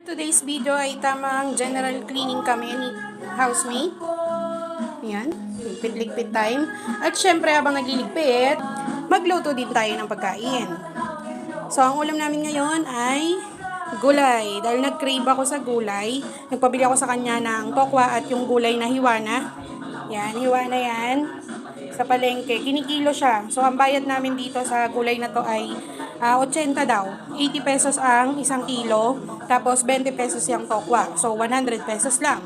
Today's video ay tamang general cleaning kami ni housemate. Yan, ligpit-ligpit time. At syempre habang nagliligpit, magluto din tayo ng pagkain. So ang ulam namin ngayon ay gulay. Dahil nag-crave ako sa gulay, nagpabili ako sa kanya ng tokwa at yung gulay na hiwana. Yan, hiwana yan. Sa palengke, kinikilo siya. So ang bayad namin dito sa gulay na to ay 80 daw. 80 pesos ang isang kilo. Tapos 20 pesos yung tokwa. So 100 pesos lang.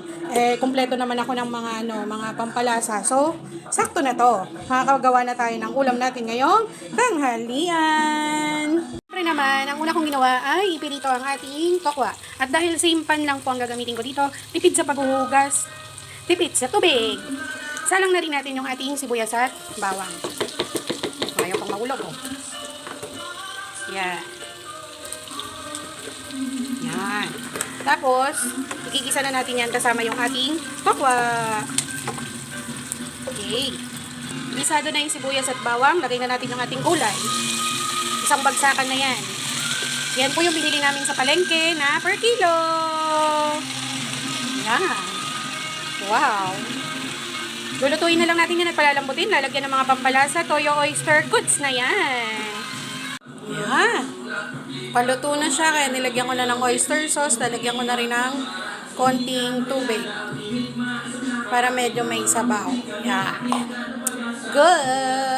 Kumpleto naman ako ng mga pampalasa. So sakto na to. Makakagawa na tayo ng ulam natin ngayong tanghalian. Siyempre naman, ang una kong ginawa ay ipirito ang ating tokwa. At dahil same pan lang po ang gagamitin ko dito, tipid sa paghuhugas, tipid sa tubig. Salang na rin natin yung ating sibuyas at bawang. Ayaw pang mahulog, oh. Yan. Yan. Tapos, igigisa na natin yan kasama yung ating tokwa. Okay. Gisado na yung sibuyas at bawang. Lagay na natin yung ating gulay. Isang bagsakan na yan. Yan po yung binili namin sa palengke na per kilo. Yan. Wow. Lulutuin na lang natin yan at palalambutin. Lalagyan ng mga pampalasa, toyo, oyster, goods na yan. Yan. Paluto na siya, kaya nilagyan ko na ng oyster sauce. Lalagyan ko na rin ng konting tubig. Para medyo may sabaw. Yan. Good!